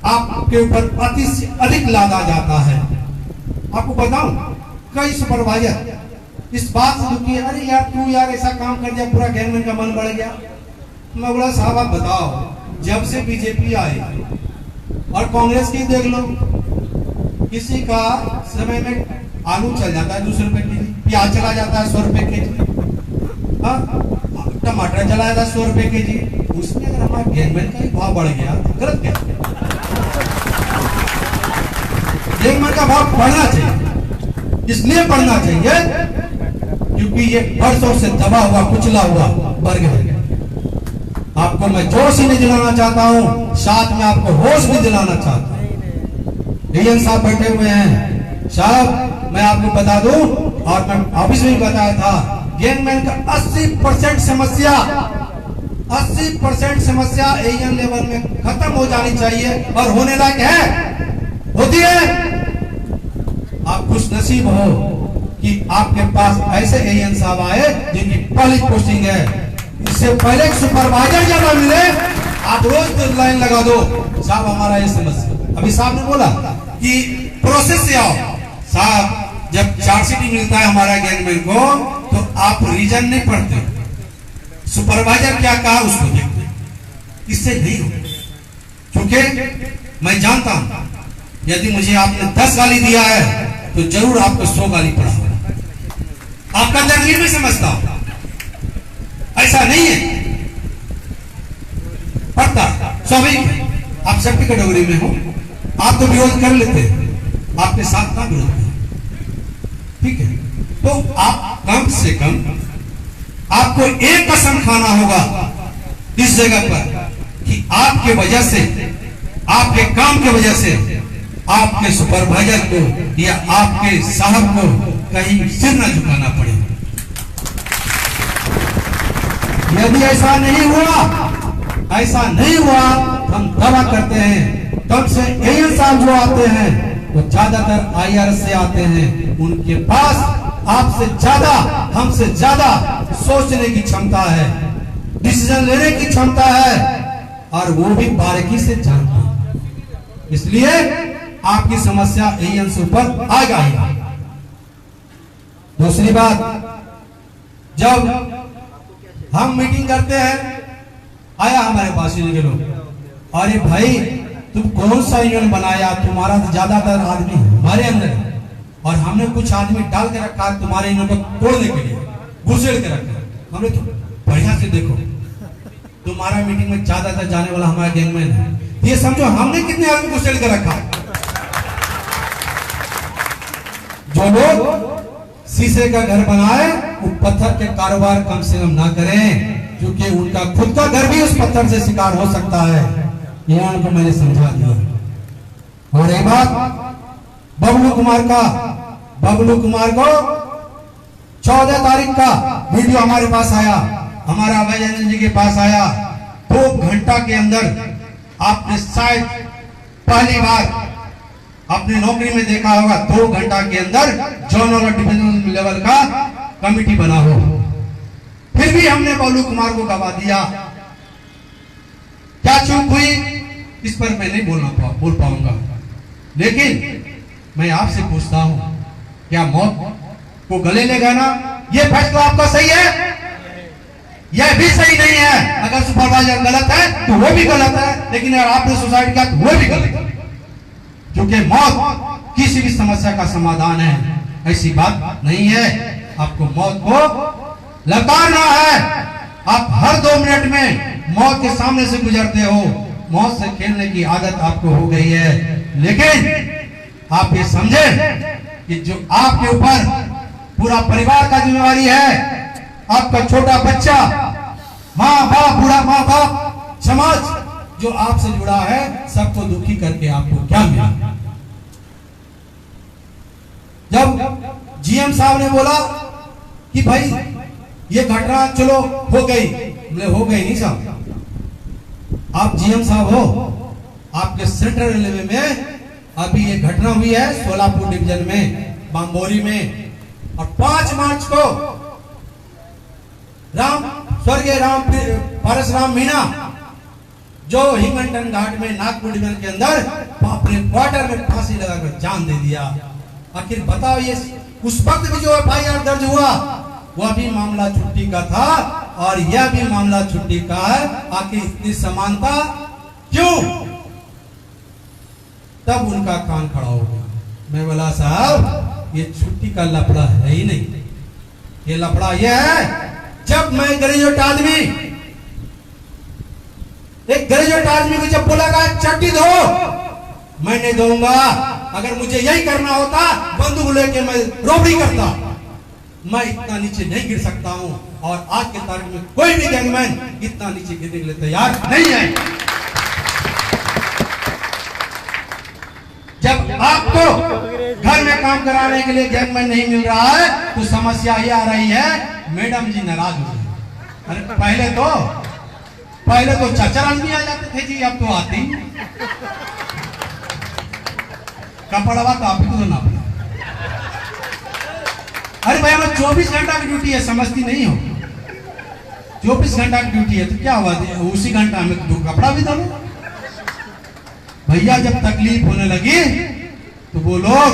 आपके ऊपर अति से अधिक लादा जाता है। आपको बताऊं, कई सुपरवाइजर इस बात से दुखी है, अरे यार तू यार ऐसा काम कर दिया, पूरा गैंगमैन का मन बढ़ गया। मैं बोला साहब आप बताओ, जब से बीजेपी आई और कांग्रेस की देख लो, किसी का समय में आलू चल जाता है 200 रुपए के जी, प्याज चला जाता है 100 रुपए के जी, टमाटर चला जाता है 100 रुपए के जी। उसमें अगर हमारा गैंगमैन का ही भाव बढ़ गया तो गलत क्या? गैंगमैन का भाव बढ़ना चाहिए, इसलिए बढ़ना चाहिए क्योंकि ये वर्षों से दबा हुआ कुचला हुआ वर्ग है। आपको मैं जोश ही नहीं दिलाना चाहता हूं, साथ में आपको होश भी दिलाना चाहता हूं। डीएम साहब बैठे हुए हैं, साहब मैं आपको बता दूं, और मैं ऑफिस में भी बताया था, गैंगमैन का 80% समस्या एएन लेवल में खत्म हो जानी चाहिए और होने लायक है, होती है। आप खुश नसीब हो कि आपके पास ऐसे एएन साहब आए जिनकी पहली पोस्टिंग है। इससे पहले सुपरवाइजर जब मिले, आप रोज लाइन लगा दो, साहब हमारा ये समस्या। अभी साहब ने बोला कि प्रोसेस से आओ, साहब जब चार्जशीट मिलता है हमारा गैंगमैन को तो आप रीजन नहीं पढ़ते, सुपरवाइजर क्या कहा उसको देखते, इससे नहीं हो। क्योंकि मैं जानता हूं यदि मुझे आपने 10 गाली दिया है तो जरूर आपको 100 गाली पड़ा होगा। आपका दर्द नहीं समझता, ऐसा नहीं है, पढ़ता स्वाभाविक। आप सबकी कैटेगरी में हो, आप तो विरोध कर लेते हैं, आपके साथ का विरोध कर, ठीक है। तो आप कम से कम आपको एक कसम खाना होगा इस जगह पर कि आपके वजह से, आपके काम की वजह से आपके सुपरवाइजर को या आपके साहब को कहीं सिर न झुकाना पड़े। यदि ऐसा नहीं हुआ, हम दावा करते हैं तब से एएन साहब जो आते हैं वो ज्यादातर आईआरएस से आते हैं, उनके पास आपसे ज्यादा, हमसे ज्यादा सोचने की क्षमता है, डिसीजन लेने की क्षमता है, और वो भी बारीकी से जानते हैं। इसलिए आपकी समस्या एएन से ऊपर आएगा ही। दूसरी बात, जब हम मीटिंग करते हैं, आया हमारे पास के लोग, अरे भाई तुम कौन सा यूनियन बनाया, तुम्हारा तो ज्यादातर आदमी हमारे अंदर है और हमने कुछ आदमी डाल के रखा है तुम्हारे यूनियन को तोड़ने के लिए, घुसेड़ के रखा है। हमने तो बढ़िया से देखो, तुम्हारा मीटिंग में ज्यादातर जाने वाला हमारा गैंगमैन है, ये समझो हमने कितने आदमी घुसेड़ के रखा है। जो लोग शीशे का घर बनाए वो पत्थर के कारोबार कम से कम ना करें, क्योंकि उनका खुद का घर भी उस पत्थर से शिकार हो सकता है। यह उनको मैंने समझा दिया। और एक बात बबलू कुमार को 14 तारीख का वीडियो हमारे पास आया, हमारा अभय जी के पास आया। 2 घंटा के अंदर आपने शायद पहली बार अपनी नौकरी में देखा होगा, 2 घंटा के अंदर जोनल और डिविजनल लेवल का कमेटी बना हो। फिर भी हमने बबलू कुमार को गवा दिया। क्या चूक हुई इस पर मैं नहीं बोल पाऊंगा, लेकिन मैं आपसे पूछता हूं, क्या मौत को गले लेगा ना? यह फैसला आपका सही है? यह भी सही नहीं है। अगर सुपरवाइजर गलत है तो वो भी गलत है, लेकिन अगर आपने सुसाइड किया तो वो भी गलत है, क्योंकि मौत किसी भी समस्या का समाधान है, ऐसी बात नहीं है। आपको मौत को ललकारना है। आप हर 2 मिनट में मौत के सामने से गुजरते हो, मौत से खेलने की आदत आपको हो गई है। लेकिन आप ये समझे कि जो आपके ऊपर पूरा परिवार का जिम्मेवारी है, आपका छोटा बच्चा, माँ बाप, बूढ़ा माँ बाप, समाज जो आपसे जुड़ा है, सबको दुखी करके आपको क्या मिला? जब जीएम साहब ने बोला कि भाई ये घटना चलो हो गई, बोले हो गई नहीं साहब, आप जीएम साहब हो, आपके सेंट्रल रेलवे में अभी ये घटना हुई है सोलापुर डिवीजन में, बांबोरी में, और 5 मार्च को स्वर्गीय परशुराम मीणा जो हिंगंटन घाट में नागपुर डिवीजन के अंदर अपने क्वार्टर में फांसी लगाकर जान दे दिया। आखिर बताओ, ये उस वक्त भी जो FIR दर्ज हुआ वह भी मामला छुट्टी का था और यह भी मामला छुट्टी का है। आखिर इतनी समानता क्यों? तब उनका कान खड़ा हो गया। मैं बोला साहब ये छुट्टी का लफड़ा है ही नहीं, ये लफड़ा ये है जब मैं ग्रेजुएट आदमी, एक ग्रेजुएट आदमी को जब बोला गया चट्टी दो, मैं नहीं दूंगा। अगर मुझे यही करना होता बंदूक लेके मैं रोबरी करता। मैं इतना नीचे नहीं गिर सकता हूं और आज के तारीख में कोई भी गैंगमैन इतना नीचे गिरने के लिए तैयार नहीं है। जब आपको घर में काम कराने के लिए गैंगमैन नहीं मिल रहा है तो समस्या ये आ रही है, मैडम जी नाराज हो गई। अरे पहले तो चाचा आदमी आ जाते थे जी, अब तो आती कपड़वा तो आप ही तो ना पड़ा। अरे भैया मैं 24 घंटा की ड्यूटी है, समझती नहीं हो? 24 घंटा की ड्यूटी है तो क्या हुआ, उसी घंटा में तो कपड़ा भी डालो। भैया जब तकलीफ होने लगी तो वो लोग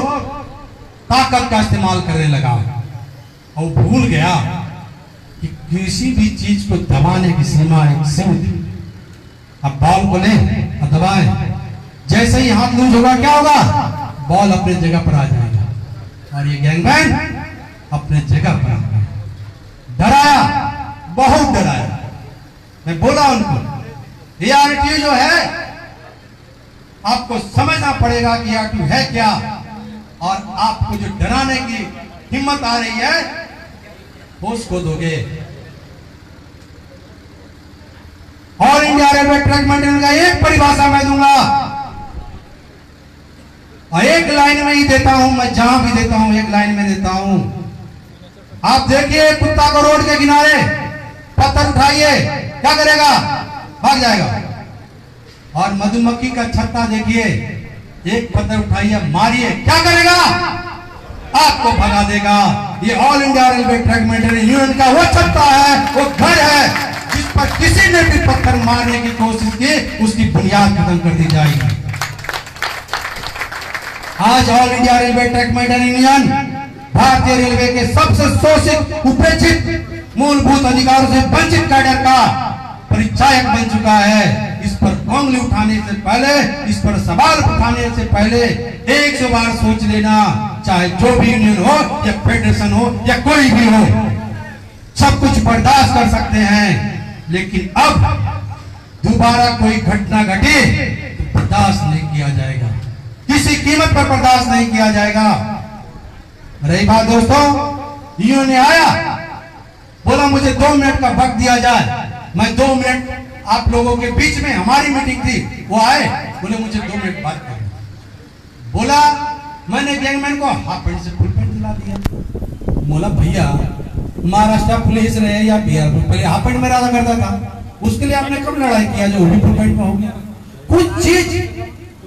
ताकत का इस्तेमाल करने लगा और भूल गया कि किसी भी चीज को दबाने की सीमा एक सीमित। अब बॉल को ले और दबाएं, जैसे ही हाथ लूज होगा क्या होगा, बॉल अपने जगह पर आ जाएगा और ये गैंगमैन अपने जगह पर आ गया। डराया, बहुत डराया। मैं बोला उनको रियलिटी जो है आपको समझना पड़ेगा कि रियलिटी है क्या, और आपको जो डराने की हिम्मत आ रही है होश को दोगे। All India railway track maintenance का एक परिभाषा मैं दूंगा और एक लाइन में ही देता हूं, मैं जहां भी देता हूं एक लाइन में देता हूं। आप देखिए कुत्ता को रोड के किनारे पत्थर उठाइए, क्या करेगा, भाग जाएगा। और मधुमक्खी का छत्ता देखिए, एक पत्थर उठाइए मारिए, क्या करेगा, आपको भगा देगा। ये all India railway track maintenance union का वो छत्ता है, वो घर है जिस पर किसी ने भी पत्थर मारने की कोशिश की उसकी बुनियाद खत्म कर दी जाएगी। आज all India railway track maintenance union भारतीय रेलवे के सबसे शोषित, उपेक्षित, मूलभूत अधिकारों से वंचित कैडर का परिचायक बन चुका है। इस पर उंगली उठाने से पहले, इस पर सवाल उठाने से पहले 100 बार सोच लेना, चाहे जो भी यूनियन हो या फेडरेशन हो या कोई भी हो, सब कुछ बर्दाश्त कर सकते हैं, लेकिन अब दोबारा कोई घटना घटे तो बर्दाश्त नहीं किया जाएगा, किसी कीमत पर बर्दाश्त नहीं किया जाएगा। रही बात दोस्तों, यूनियन ने आया, बोला मुझे 2 मिनट का वक्त दिया जाए, मैं 2 मिनट आप लोगों के बीच में, हमारी मीटिंग थी, वो आए, बोले मुझे 2 मिनट बात करना। बोला मैंने गैंगमैन को हाफ पैंट से फुल पैंट दिला दिया। बोला भैया महाराष्ट्र पुलिस रहे या बिहार पुलिस, पहले हाफ पैंट में रहा करता था, उसके लिए आपने कब लड़ाई किया जो भी फुल पैंट में हो गया। कुछ चीज,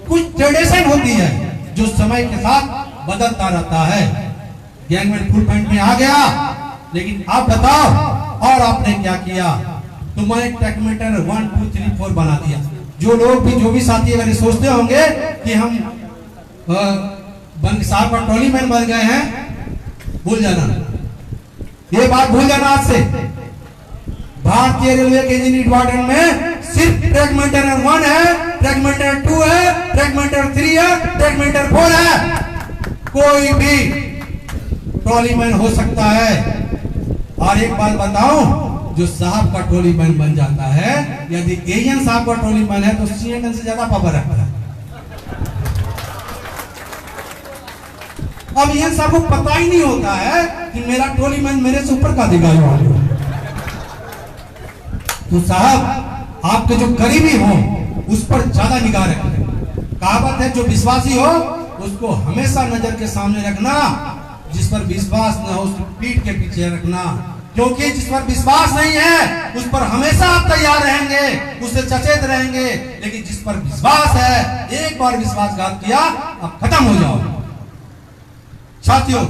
कुछ ट्रेडिशन होती है जो समय के साथ बदलता रहता है। गैंगमैन फुल पैंट में आ गया, लेकिन आप बताओ और आपने क्या किया, तुम्हारे ट्रैकमीटर 1 2 3 4 बना दिया। जो लोग भी, जो भी साथी अगर सोचते होंगे कि हम साहब का ट्रॉली मैन बन गए हैं, भूल जाना, ये बात भूल जाना। आज से भारतीय रेलवे के इंजीनियरिंग डिपार्टमेंट में सिर्फ ट्रैक मेंटेनर 1 है, ट्रैक मेंटेनर 2 है, ट्रैक मेंटेनर 3 है, ट्रैक मेंटेनर 4 है। कोई भी ट्रॉली मैन हो सकता है। और एक बात बताऊं, जो साहब का ट्रॉली मैन बन जाता है, यदि एएन साहब का ट्रॉली मैन है तो सीएन से ज्यादा पावर रखता है। अब एएन साहब को पता ही नहीं होता है कि मेरा ट्रॉली मैन मेरे से ऊपर का अधिकारी हो। तो साहब आपके जो करीबी हो उस पर ज्यादा निगाह रखें। कहावत है जो विश्वासी हो उसको हमेशा नजर के सामने रखना, जिस पर विश्वास न हो उसकी पीठ के पीछे रखना, क्योंकि जिस पर विश्वास नहीं है उस पर हमेशा आप तैयार रहेंगे, उससे सचेत रहेंगे, लेकिन जिस पर विश्वास है, एक बार विश्वासघात किया अब खत्म हो जाओ। साथियों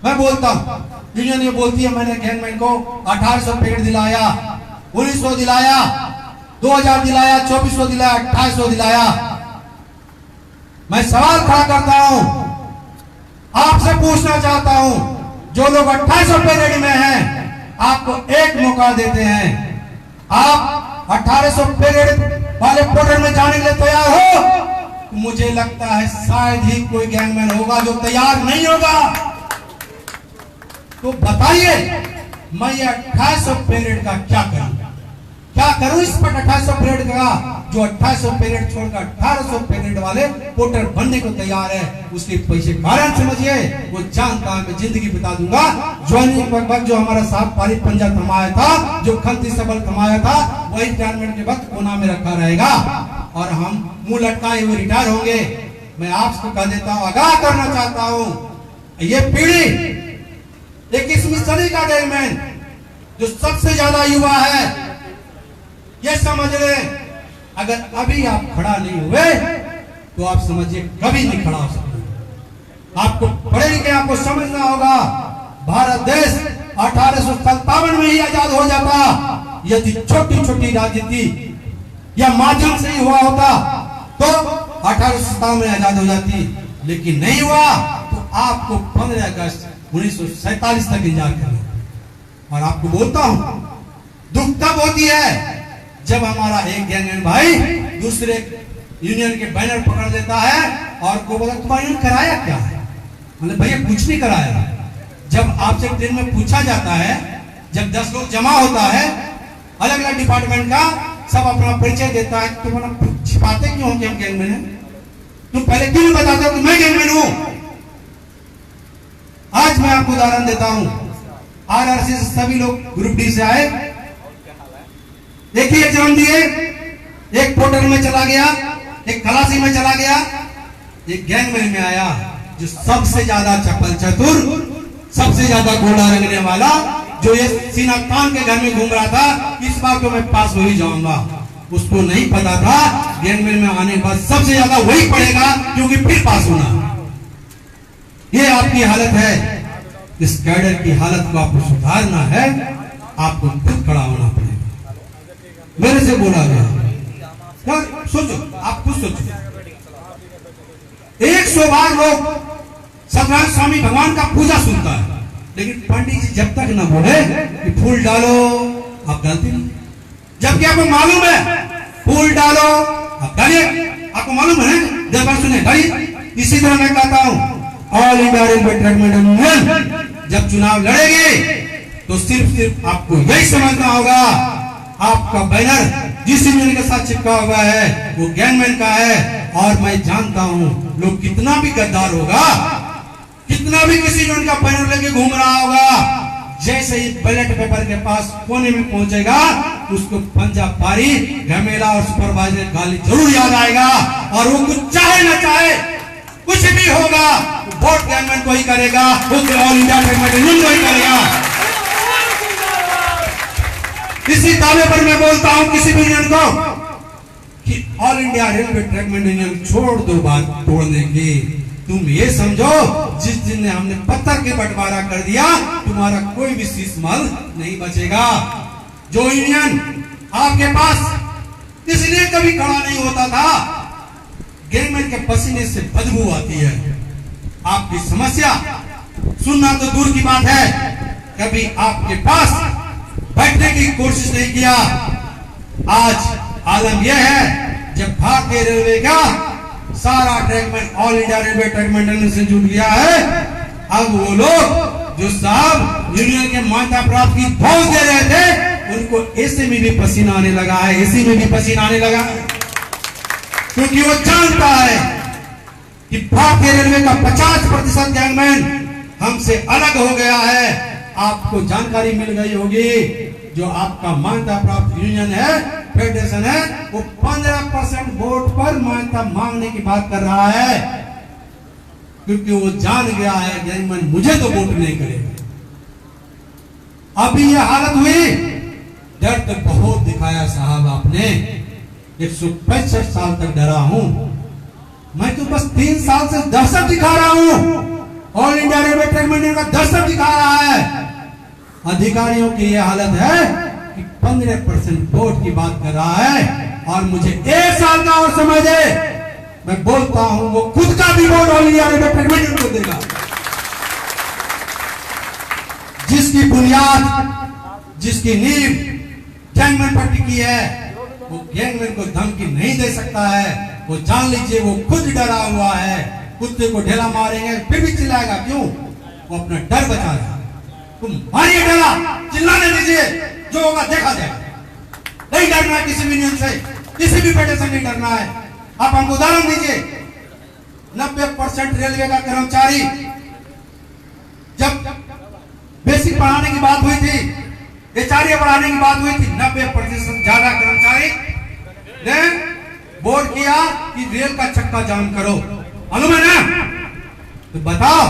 मैं बोलता हूं, यूनियन ये बोलती है मैंने गैंगमैन को 1800 पेड़ दिलाया, 1900 दिलाया, 2000 दिलाया, 2400 दिलाया, 2800 दिलाया। मैं सवाल खड़ा करता हूं, आपसे पूछना चाहता हूं, जो लोग 2800 पे रेडी में हैं, आपको एक मौका देते हैं। आप 1800 पे रेडी वाले पोर्टल में जाने के लिए तैयार हो? तो मुझे लगता है शायद ही कोई गैंगमैन होगा जो तैयार नहीं होगा। तो बताइए, मैं ये 2800 पीरियड का क्या करूं इस पर 2800 पीरियड का, जो 2800 पीरियड छोड़कर 1800 पीरियड वाले पोर्टर बनने को तैयार है। उसके पीछे कारण समझिए, वो जानता है मैं जिंदगी बिता दूंगा। ज्वाइनिंग के वक्त जो हमारा साथ पारी पंजा थमाया था, जो खंती सबल थमाया था, वही रिटायरमेंट के वक्त कोना में रखा रहेगा और हम मुंह लटकाए हुए रिटायर होंगे। मैं आपको कह देता हूं, आगाह करना चाहता हूं, ये पीढ़ी 21वीं सदी का गैंगमैन जो सबसे ज्यादा युवा है, ये समझ ले, अगर अभी आप खड़ा नहीं हुए तो आप समझिए कभी नहीं खड़ा हो सकते। आपको पढ़े लिखे आपको समझना होगा, भारत देश 1857 में ही आजाद हो जाता यदि छोटी छोटी राजनीति या माध्यम से ही हुआ होता तो 1857 में आजाद हो जाती, लेकिन नहीं हुआ तो आपको 15 अगस्त 1947 तक इंतजार करना। और आपको बोलता हूं, दुख तब होती है जब हमारा एक गैंगमैन भाई दूसरे यूनियन के बैनर पकड़ लेता है और को बोला तुम्हारा यूनियन कराया क्या है? मतलब भैया कुछ नहीं कराया। जब आपसे ट्रेन में पूछा जाता है, जब 10 लोग जमा होता है अलग अलग डिपार्टमेंट का, सब अपना परिचय देता है, तुम छिपाते क्यों हो कि हम गैंगमैन हैं? तुम पहले क्यों नहीं बताते हो कि मैं गैंगमैन हूं? आज मैं आपको उदाहरण देता हूं, आरआरसी से सभी लोग ग्रुप डी से आए, एक ही एग्जाम दिए, एक पोर्टल में चला गया, एक खलासी में चला गया, एक गैंगमैन में आया जो सबसे ज्यादा चपल चतुर, सबसे ज्यादा गोला रंगने वाला, जो ये सीना तान के घर में घूम रहा था, इस बार तो मैं पास हो ही जाऊंगा। उसको नहीं पता था गैंगमैन में आने के बाद सबसे ज्यादा वही पड़ेगा, क्योंकि फिर पास होना। ये आपकी हालत है। इस कैडर की हालत को आपको सुधारना है, आपको खुद खड़ा होना पड़ेगा। मेरे से बोला गया, सोचो, आप खुद सोचो, 100 बार लोग सत्यनारायण स्वामी भगवान का पूजा सुनता है, लेकिन पंडित जी जब तक न बोले कि फूल डालो, आप डालते नहीं। जबकि आपको मालूम है फूल डालो, आप डालिए, आपको मालूम है, जब बार सुने डालिए। इसी तरह मैं कहता हूं, all India railway track union जब चुनाव लड़ेगी तो सिर्फ आपको यही समझना होगा, आपका बैनर जिस यूनियन के साथ चिपका हुआ है वो गैंगमैन का है। और मैं जानता हूं लोग कितना भी गद्दार होगा, कितना भी किसी यूनियन का बैनर लेके घूम रहा होगा, जैसे ही बैलेट पेपर के पास कोने में पहुंचेगा उसको पंजा पारी, घमेला और सुपरवाइजर गाली जरूर याद आएगा। और वो कुछ चाहे न चाहे, कुछ भी होगा, वोट गैंगमैन को ही करेगा, ऑल इंडिया ट्रैक यूनियन को ही करेगा। इसी दावे पर मैं बोलता हूं किसी भी यूनियन को कि all India railway track union छोड़ दो बात तोड़ने की। तुम ये समझो, जिस दिन हमने पत्थर के बंटवारा कर दिया, तुम्हारा कोई भी शीश माल नहीं बचेगा। जो यूनियन आपके पास इसलिए कभी खड़ा नहीं होता था, गैंगमैन के पसीने से बदबू आती है। आपकी समस्या सुनना तो दूर की बात है, कभी आपके पास बैठने की कोशिश नहीं किया। आज आलम यह है, जब भारतीय रेलवे का सारा trackman all India railway trackman से जुड़ गया है, अब वो लोग जो साहब यूनियन के मान्यता प्राप्त की धौस दे रहे थे, उनको एसी में भी पसीना आने लगा है, एसी में भी पसीना आने लगा है, क्योंकि वो जानता है कि भारतीय रेलवे का 50% गैंगमैन हमसे अलग हो गया है। आपको जानकारी मिल गई होगी, जो आपका मान्यता प्राप्त यूनियन है, फेडरेशन है, वो 15% वोट पर मान्यता मांगने की बात कर रहा है, क्योंकि वो जान गया है गैंगमैन मुझे तो वोट नहीं करेगा। अभी ये हालत हुई, डर तो बहुत दिखाया साहब आपने, 165 साल तक डरा हूं मैं, तो बस 3 साल से दहशत दिखा रहा हूं। All India railway track union का दहशत दिखा रहा है। अधिकारियों की यह हालत है कि 15% वोट की बात कर रहा है, और मुझे 1 साल का और समय दे, मैं बोलता हूं वो खुद का भी vote all India railway track union को देगा। जिसकी बुनियाद, जिसकी नींव गैंगमैन पर टिकी है, वो गैंगमैन को धमकी नहीं दे सकता है। वो जान लीजिए वो खुद डरा हुआ है। कुत्ते को ढेला मारेंगे फिर भी चिल्लाएगा, क्यों? वो अपना डर बचा रहा है। तुम मारिए ढेला, चिल्लाने दीजिए, जो होगा देखा जाएगा। नहीं डरना है किसी भी न्यूज से, किसी भी बेटे से नहीं डरना है। आप हमको उदाहरण दीजिए, 90% रेलवे का कर्मचारी, जब बेसिक पढ़ाने की बात हुई थी, एचआरए बढ़ाने की बात हुई थी, 90% ज्यादा कर्मचारी ने बोर्ड किया कि रेल का चक्का जाम करो। मालूम है ना? तो बताओ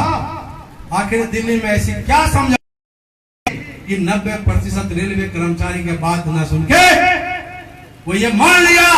आखिर दिल्ली में ऐसी क्या समझा कि 90% रेलवे कर्मचारी के बात न सुन के वो ये मान लिया